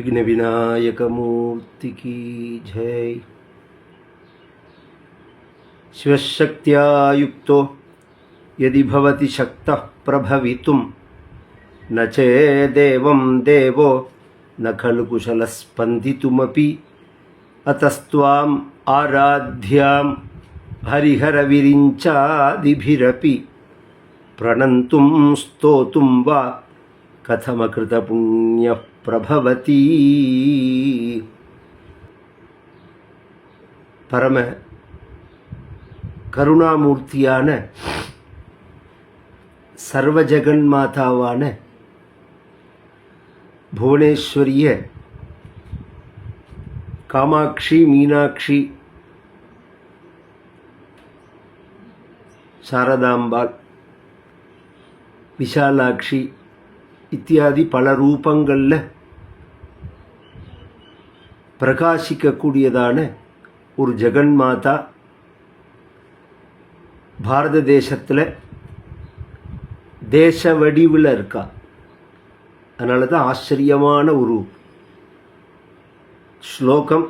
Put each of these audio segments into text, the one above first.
विघ्न विनायक मूर्ति की जय। शिवशक्त्या युक्तो यदि भवति शक्तः प्रभवितुं न चेदेवं देवो न खलु कुशलस्पन्दितुमपि अतस्त्वाम् आराध्यां हरिहरविरिञ्चादिभिरपि प्रणन्तुं स्तोतुं वा कथमकृतपुण्यः प्रभवति। பரம கருணாமூர்த்தியான சர்வஜகன்மாதாவான புவனேஸ்வரிய காமாட்சி, மீனாட்சி, சாரதாம்பாள், விஷாலாட்சி இத்தியாதி பல ரூபங்களில் பிரகாசிக்கக்கூடியதான ஒரு ஜெகன்மாதா பாரத தேசத்தில் தேச வடிவில் இருக்கா. அதனால தான் ஆச்சரியமான ஒரு ஸ்லோகம்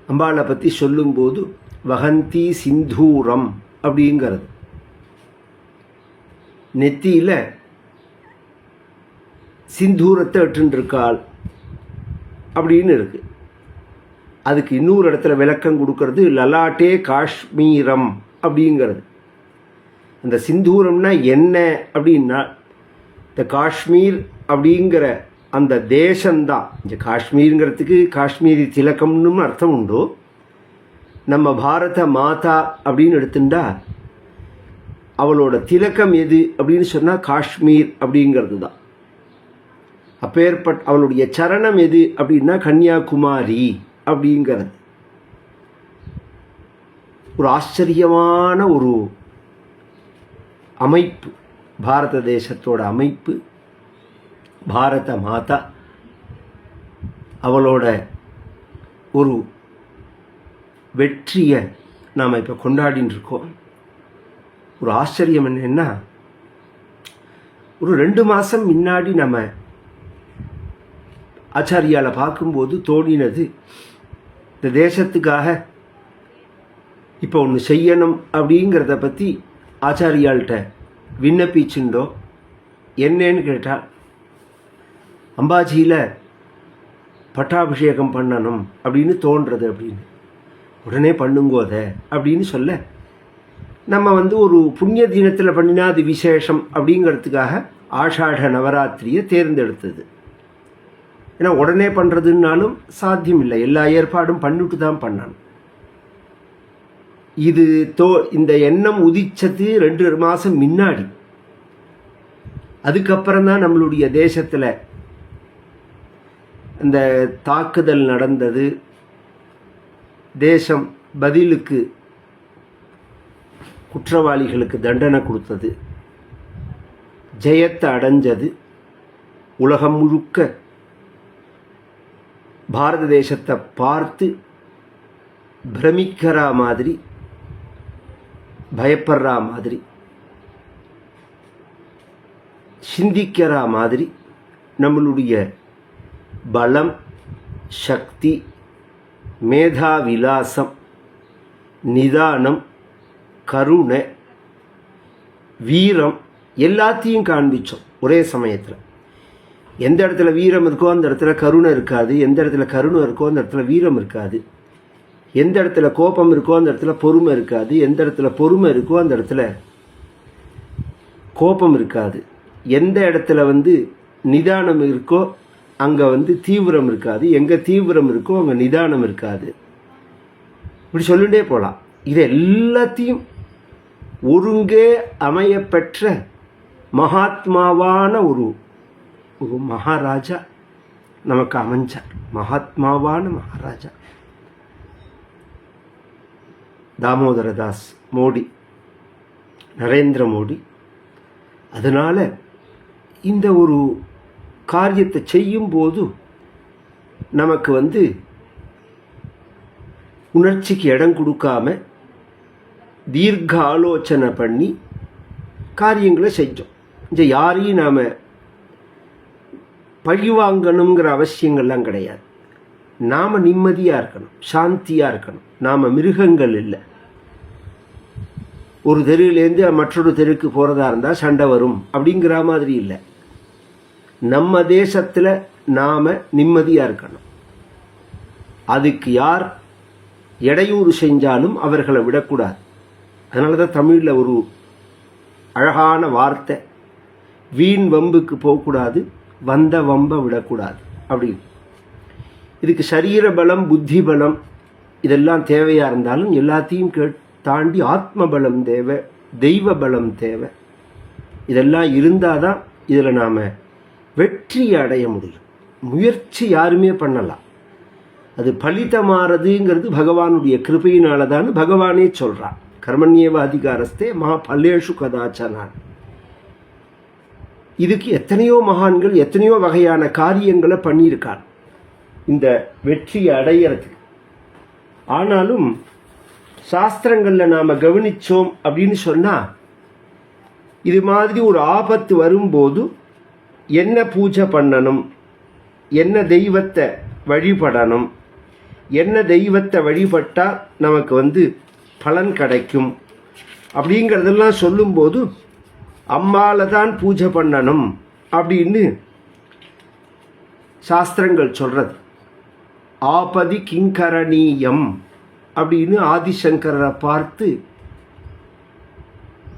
அம்பாளை பற்றி சொல்லும்போது வகந்தி சிந்தூரம் அப்படிங்கிறது. நெத்தியில் சிந்தூரத்தை இட்டுருக்காள் அப்படின்னு இருக்கு. அதுக்கு இன்னொரு இடத்துல விளக்கம் கொடுக்கறது லலாட்டே காஷ்மீரம் அப்படிங்கிறது. அந்த சிந்தூரம்னா என்ன அப்படின்னா இந்த காஷ்மீர் அப்படிங்கிற அந்த தேசம்தான். இந்த காஷ்மீருங்கிறதுக்கு காஷ்மீரி திலக்கம்னு அர்த்தம் உண்டு. நம்ம பாரத மாதா அப்படின்னு எடுத்துட்டா அவளோட திலக்கம் எது அப்படின்னு சொன்னால் காஷ்மீர் அப்படிங்கிறது தான். அப்பேற்பட்ட அவளுடைய சரணம் எது அப்படின்னா கன்னியாகுமாரி அப்படிங்கிறது. ஒரு ஆச்சரியமான ஒரு அமைப்பு பாரத தேசத்தோட அமைப்பு. பாரத மாதா அவளோட ஒரு வெற்றியை நாம் இப்போ கொண்டாடின்னு இருக்கோம். ஒரு ஆச்சரியம் என்னன்னா, ஒரு 2 மாதம் முன்னாடி நம்ம ஆச்சாரியால் பார்க்கும்போது தோணினது, இந்த தேசத்துக்காக இப்போ ஒன்று செய்யணும் அப்படிங்கிறத பற்றி ஆச்சாரியால்கிட்ட விண்ணப்பிச்சுட்டோம். என்னன்னு கேட்டால் அம்பாஜியில் பட்டாபிஷேகம் பண்ணணும் அப்படின்னு தோன்றது அப்படின்னு. உடனே பண்ணுங்கோத அப்படின்னு சொல்ல நம்ம ஒரு புண்ணிய தினத்தில் பண்ணினா அது விசேஷம் அப்படிங்கிறதுக்காக ஆஷாட நவராத்திரியை தேர்ந்தெடுத்தது. ஏன்னா உடனே பண்ணுறதுனாலும் சாத்தியம் இல்லை, எல்லா ஏற்பாடும் பண்ணிட்டு தான் பண்ணணும். இது இந்த எண்ணம் உதிச்சது 2 மாதம் முன்னாடி. அதுக்கப்புறம் தான் நம்மளுடைய தேசத்தில் இந்த தாக்குதல் நடந்தது. தேசம் பதிலுக்கு குற்றவாளிகளுக்கு தண்டனை கொடுத்தது, ஜெயத்தை அடைஞ்சது. உலகம் முழுக்க பாரத தேசத்தை பார்த்து பிரமிக்கிற மாதிரி, பயப்படுற மாதிரி, சிந்திக்கிற மாதிரி நம்மளுடைய பலம், சக்தி, மேதா விலாசம், நிதானம், கருணை, வீரம் எல்லாத்தையும் காண்பிச்சோம் ஒரே சமயத்தில். எந்த இடத்துல வீரம் இருக்கோ அந்த இடத்துல கருணை இருக்காது, எந்த இடத்துல கருணை இருக்கோ அந்த இடத்துல வீரம் இருக்காது, எந்த இடத்துல கோபம் இருக்கோ அந்த இடத்துல பொறுமை இருக்காது, எந்த இடத்துல பொறுமை இருக்கோ அந்த இடத்துல கோபம் இருக்காது, எந்த இடத்துல நிதானம் இருக்கோ அங்கே தீவிரம் இருக்காது, எங்கே தீவிரம் இருக்கோ அங்கே நிதானம் இருக்காது. இப்படி சொல்லிகிட்டே போகலாம். இது எல்லாத்தையும் ஒருங்கே அமையப்பெற்ற மகாத்மாவான ஒரு மகாராஜா நமக்கு அமைஞ்சார். மகாத்மாவான மகாராஜா தாமோதரதாஸ் மோடி, நரேந்திர மோடி. அதனால் இந்த ஒரு காரியத்தை செய்யும்போது நமக்கு உணர்ச்சிக்கு இடம் கொடுக்காம தீர்க்க ஆலோசனை பண்ணி காரியங்களை செஞ்சோம். இந்த யாரையும் நாம் பழிவாங்கணுங்கிற அவசியங்கள்லாம் கிடையாது. நாம் நிம்மதியாக இருக்கணும், சாந்தியாக இருக்கணும். நாம் மிருகங்கள் இல்லை. ஒரு தெருவிலேருந்து மற்றொரு தெருக்கு போகிறதா இருந்தால் சண்டை வரும் அப்படிங்கிற மாதிரி இல்லை. நம்ம தேசத்தில் நாம் நிம்மதியாக இருக்கணும். அதுக்கு யார் இடையூறு செஞ்சாலும் அவர்களை விடக்கூடாது. அதனால தான் தமிழில் ஒரு அழகான வார்த்தை, வீண் வம்புக்கு போகக்கூடாது, வந்த வம்பை விடக்கூடாது அப்படின்னு. இதுக்கு சரீர பலம், புத்தி பலம் இதெல்லாம் தேவையாக இருந்தாலும் எல்லாத்தையும் தாண்டி ஆத்ம பலம் தேவை, தெய்வ பலம் தேவை. இதெல்லாம் இருந்தால் தான் இதில் நாம் வெற்றி அடைய முடியும். முயற்சி யாருமே பண்ணலாம், அது பலிதமாறதுங்கிறது பகவானுடைய கிருபையினால தான் பகவானே சொல்கிறான். கர்மண்யேவ அதிகாரஸ்தே மா பல்லேஷு கதாச்சனான். இதுக்கு எத்தனையோ மகான்கள் எத்தனையோ வகையான காரியங்களை பண்ணியிருக்காங்க இந்த வெற்றியை அடையிறதுக்கு. ஆனாலும் சாஸ்திரங்களில் நாம் கவனித்தோம் அப்படின்னு சொன்னால், இது மாதிரி ஒரு ஆபத்து வரும்போது என்ன பூஜை பண்ணணும், என்ன தெய்வத்தை வழிபடணும், என்ன தெய்வத்தை வழிபட்டால் நமக்கு பலன் கிடைக்கும் அப்படிங்கிறதெல்லாம் சொல்லும்போது அம்மாவை தான் பூஜை பண்ணணும் அப்படின்னு சாஸ்திரங்கள் சொல்கிறது. ஆபதி கிங்கரணீயம் அப்படின்னு ஆதிசங்கரை பார்த்து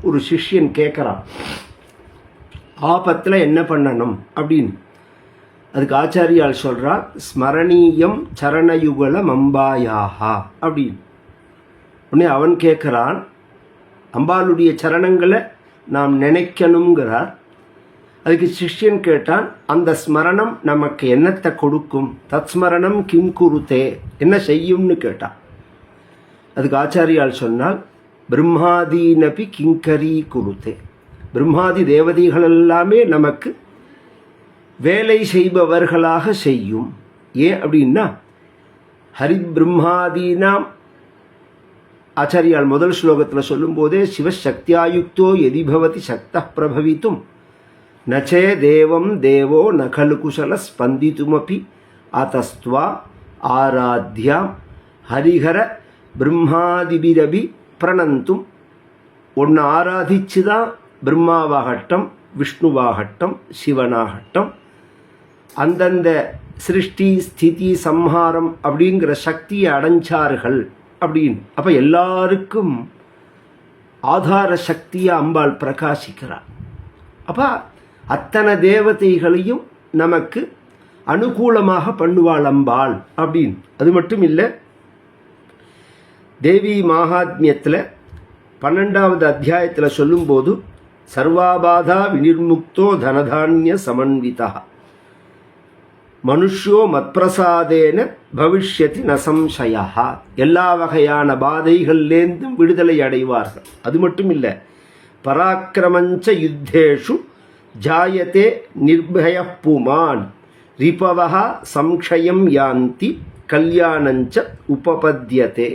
ஒரு சிஷ்யன் கேட்குறான், ஆபத்தில் என்ன பண்ணணும் அப்படின்னு. அதுக்கு ஆச்சாரியால் சொல்கிறா, ஸ்மரணீயம் சரணயுகலம் அம்பாயாகா அப்படின்னு. உடனே அவன் கேட்குறான், அம்பாளுடைய சரணங்களை நாம் நினைக்கணுங்கிறார். அதுக்கு சிஷ்யன் கேட்டான், அந்த ஸ்மரணம் நமக்கு என்னத்தை கொடுக்கும், தத் ஸ்மரணம் கிம் குருத்தே, என்ன செய்யும்னு கேட்டான். அதுக்கு ஆச்சாரியால் சொன்னால், பிரம்மாதீனபி கிங்கரி குருத்தே, பிரம்மாதி தேவதைகள் எல்லாமே நமக்கு வேலை செய்பவர்களாக செய்யும். ஏன் அப்படின்னா, ஹரி பிரம்மாதீனாம் ஆச்சாரியால் முதல் ஸ்லோகத்தில் சொல்லும்போதே, சிவசக்தியாயுக்தோ எதிபவதி சக்த பிரபவித்தும் நச்சே தேவம் தேவோ நகலு குசல ஸ்பந்தித்துமப்பி ஆதஸ்துவா ஆராத்யாம் ஹரிஹர பிரம்மாதிபிரபி பிரணந்தும். ஒன்று ஆராதிச்சு தான் பிரம்மாவாகட்டும், விஷ்ணுவாகட்டும், சிவனாகட்டும் அந்தந்த சிருஷ்டி ஸ்திதி சம்ஹாரம் அப்படிங்கிற சக்தியை அடைஞ்சார்கள் அப்படின்னு. அப்போ எல்லாருக்கும் ஆதார சக்தியை அம்பாள் பிரகாசிக்கிறார். அப்போ அத்தனை தேவதைகளையும் நமக்கு அனுகூலமாக பண்ணுவாள் அம்பாள் அப்படின்னு. அது மட்டும் இல்லை, தேவி மகாத்மியத்தில் 12வது அத்தியாயத்தில் சொல்லும்போது, சர்வாபாதா வினிர்முக்தோ தனதானிய சமன்விதா மனுஷ்யோ மத்பிரசாதேன பவிஷ்யதி நசம்சயா, எல்லா வகையான பாதைகள்லேருந்தும் விடுதலை அடைவார்கள். அது மட்டும் இல்லை, பராக்கிரமஞ்ச யுத்தேஷு ஜாயத்தே நிர்பய புமான் ரிபவஹ சம்ஷயம் யாந்தி கல்யாணஞ்ச உபபத்யதே.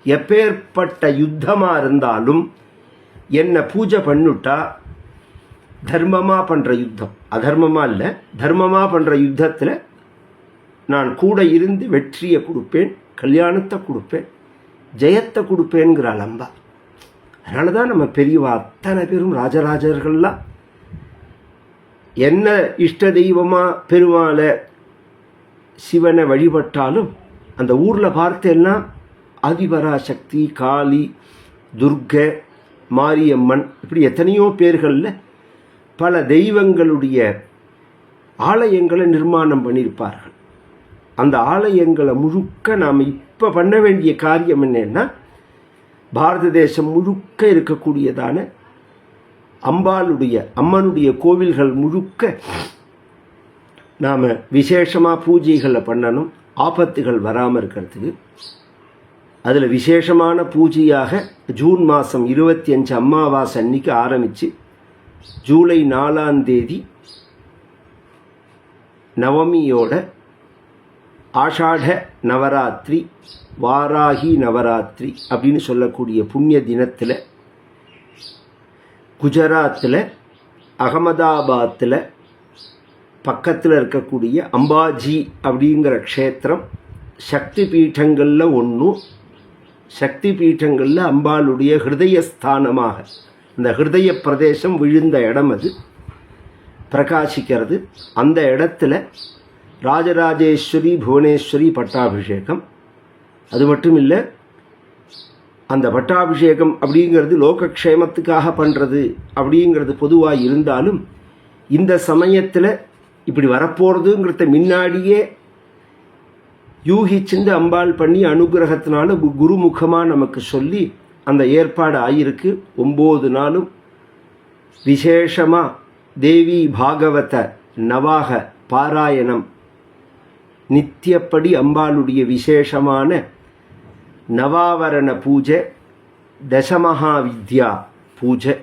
எப்பேற்பட்ட யுத்தமாக இருந்தாலும் என்னை பூஜை பண்ணிட்டா, தர்மமாக பண்ணுற யுத்தம், அதர்மமாக இல்லை, தர்மமாக பண்ணுற யுத்தத்தில் நான் கூட இருந்து வெற்றியை கொடுப்பேன், கல்யாணத்தை கொடுப்பேன், ஜெயத்தை கொடுப்பேன்கிறாள் அம்பா. அதனால தான் நம்ம பெரியவா அத்தனை பேரும் ராஜராஜர்கள்லாம் என்ன இஷ்ட தெய்வமாக பெருமாளை சிவனை வழிபட்டாலும் அந்த ஊரில் பார்த்தேன்னா ஆதிபராசக்தி, காளி, துர்கை, மாரியம்மன் இப்படி எத்தனையோ பேர்களில் பல தெய்வங்களுடைய ஆலயங்களை நிர்மாணம் பண்ணியிருப்பார்கள். அந்த ஆலயங்களை முழுக்க நாம் இப்போ பண்ண வேண்டிய காரியம் என்னன்னா, பாரத தேசம் முழுக்க இருக்கக்கூடியதான அம்மனுடைய கோவில்கள் முழுக்க நாம் விசேஷமாக பூஜைகளை பண்ணணும், ஆபத்துகள் வராமல் இருக்கிறதுக்கு. அதில் விசேஷமான பூஜையாக ஜூன் மாதம் 25 அமாவாசை அன்னைக்கு ஆரம்பித்து ஜூலை 4ஆம் தேதி நவமியோட ஆஷாட நவராத்திரி, வாராகி நவராத்திரி அப்படின்னு சொல்லக்கூடிய புண்ணிய தினத்தில் குஜராத்தில் அகமதாபாத்தில் பக்கத்தில் இருக்கக்கூடிய அம்பாஜி அப்படிங்கிற க்ஷேத்திரம் சக்தி பீட்டங்களில் ஒன்றும். சக்தி பீட்டங்களில் அம்பாளுடைய ஹிருதயஸ்தானமாக இந்த ஹிருதய பிரதேசம் விழுந்த இடம் அது பிரகாசிக்கிறது. அந்த இடத்துல ராஜராஜேஸ்வரி புவனேஸ்வரி பட்டாபிஷேகம். அது மட்டும் இல்லை, அந்த பட்டாபிஷேகம் அப்படிங்கிறது லோகக்ஷேமத்துக்காக பண்ணுறது அப்படிங்கிறது பொதுவாக இருந்தாலும், இந்த சமயத்தில் இப்படி வரப்போகிறதுங்கிறத முன்னாடியே யூகிச்சிந்து அம்பாள் பண்ணி அனுகிரகத்தினால குருமுகமாக நமக்கு சொல்லி அந்த ஏற்பாடு ஆகியிருக்கு. 9 நாளும் விசேஷமாக தேவி பாகவத நவாக பாராயணம், நித்தியப்படி அம்பாளுடைய விசேஷமான நவாவரண பூஜை, தசமஹாவித்யா பூஜை,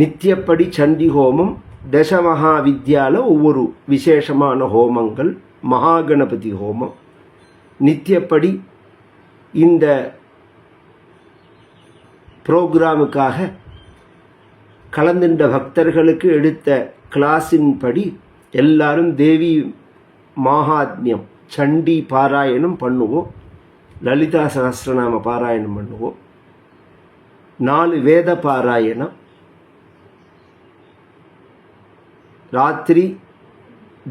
நித்தியப்படி சண்டி ஹோமம், தசமஹாவித்யாவில் ஒவ்வொரு விசேஷமான ஹோமங்கள், மகாகணபதி ஹோமம், நித்தியப்படி இந்த ப்ரோக்ராமுக்காக கலந்துண்ட பக்தர்களுக்கு எடுத்த கிளாஸின் படி எல்லாரும் தேவி மகாத்மியம் சண்டி பாராயணம் பண்ணுவோம், லலிதா சகஸ்ரநாம பாராயணம் பண்ணுவோம், 4 வேத பாராயணம், ராத்திரி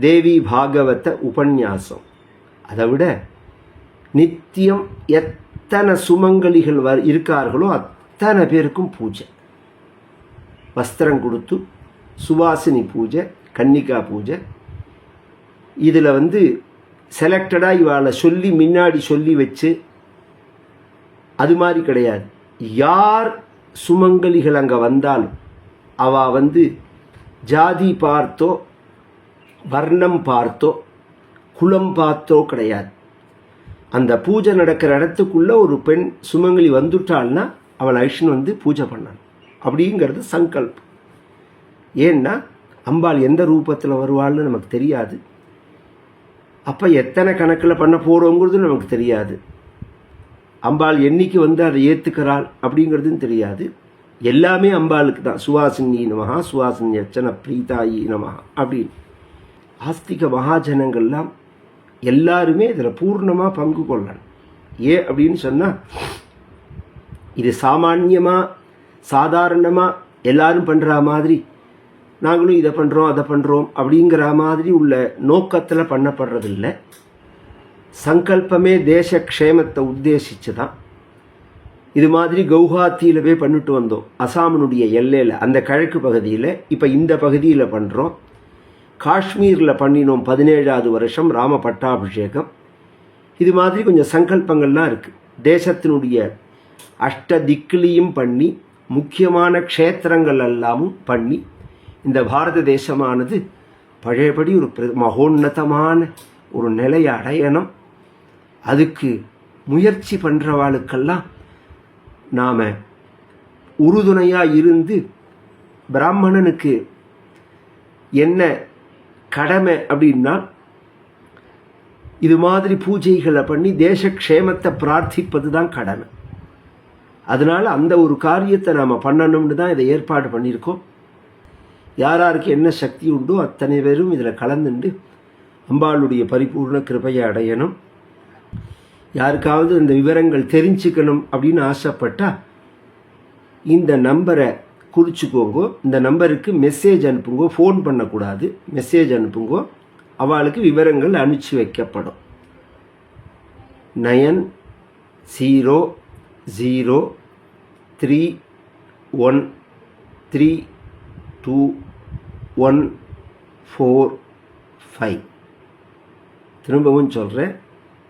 தேவி பாகவத உபன்யாசம். அதை விட நித்தியம் எத்தனை சுமங்கலிகள் இருக்கார்களோ அத்தனை பேருக்கும் பூஜை, வஸ்திரம் கொடுத்து சுவாசினி பூஜை, கன்னிகா பூஜை. இதில் செலக்டடாக இவாளை சொல்லி முன்னாடி சொல்லி வச்சு அது மாதிரி கிடையாது. யார் சுமங்கலிகள் அங்கே வந்தாலும் அவள் ஜாதி பார்த்தோ வர்ணம் பார்த்தோ குலம் பார்த்தோ கிடையாது. அந்த பூஜை நடக்கிற இடத்துக்குள்ளே ஒரு பெண் சுமங்கலி வந்துட்டாள்னா அவள் ஐஷ்ணு பூஜை பண்ணணும் அப்படிங்கிறது சங்கல்பம். ஏன்னா அம்பாள் எந்த ரூபத்தில் வருவாள்னு நமக்கு தெரியாது. அப்போ எத்தனை கணக்கில் பண்ண போகிறோங்கிறது நமக்கு தெரியாது. அம்பாள் என்னைக்கு அதை ஏற்றுக்கிறாள் அப்படிங்கிறதும் தெரியாது. எல்லாமே அம்பாளுக்கு தான். சுவாசினி நமஹா, சுவாசினி அர்ச்சன பிரீதாயி நமஹா அப்படின்னு ஆஸ்திக மகாஜனங்கள்லாம் எல்லாருமே இதில் பூர்ணமாக பங்கு கொள்ளணும். ஏன் அப்படின்னு சொன்னால், இது சாமான்யமாக சாதாரணமாக எல்லாரும் பண்ணுற மாதிரி நாங்களும் இதை பண்ணுறோம் அதை பண்ணுறோம் அப்படிங்கிற மாதிரி உள்ள நோக்கத்தில் பண்ணப்படுறதில்லை. சங்கல்பமே தேச க்ஷேமத்தை உத்தேசித்து தான். இது மாதிரி கவுஹாத்தியில் போய் பண்ணிட்டு வந்தோம், அசாமினுடைய எல்லையில், அந்த கிழக்கு பகுதியில். இப்போ இந்த பகுதியில் பண்ணுறோம். காஷ்மீரில் பண்ணினோம் 17வது வருஷம் ராம பட்டாபிஷேகம். இது மாதிரி கொஞ்சம் சங்கல்பங்கள்லாம் இருக்குது. தேசத்தினுடைய அஷ்ட திக்கிலையும் பண்ணி, முக்கியமான க்ஷேத்திரங்கள் எல்லாமும் பண்ணி, இந்த பாரத தேசமானது பழையபடி ஒரு மகோன்னதமான ஒரு நிலையை அடையணும். அதுக்கு முயற்சி பண்ணுறவாளுக்கெல்லாம் நாம் உறுதுணையாக இருந்து, பிராமணனுக்கு என்ன கடமை அப்படின்னா, இது மாதிரி பூஜைகளை பண்ணி தேசக்ஷேமத்தை பிரார்த்திப்பது தான் கடமை. அதனால் அந்த ஒரு காரியத்தை நாம் பண்ணணும்னு தான் இதை ஏற்பாடு பண்ணியிருக்கோம். யாராருக்கு என்ன சக்தி உண்டோ அத்தனை பேரும் இதில் கலந்துண்டு அம்பாளுடைய பரிபூர்ண கிருபையை அடையணும். யாருக்காவது இந்த விவரங்கள் தெரிஞ்சுக்கணும் அப்படின்னு ஆசைப்பட்டால் இந்த நம்பரை குறிச்சிக்கோங்க. இந்த நம்பருக்கு மெசேஜ் அனுப்புங்க, ஃபோன் பண்ணக்கூடாது, மெசேஜ் அனுப்புங்க. அவளுக்கு விவரங்கள் அனுப்பிச்சி வைக்கப்படும். 9003132145. திரும்பவும் சொல்கிறேன்,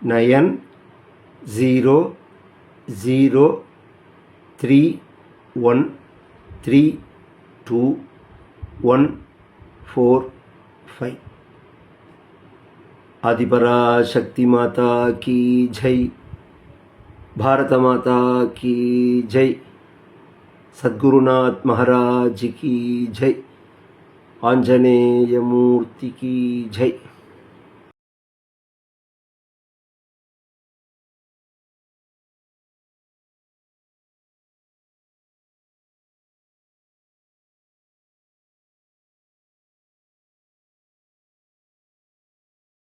9003132145. आदिपराशक्ति माता की जय, भारत माता की जय, सद्गुरुनाथ महाराज की जय, आंजनेय मूर्ति की जय.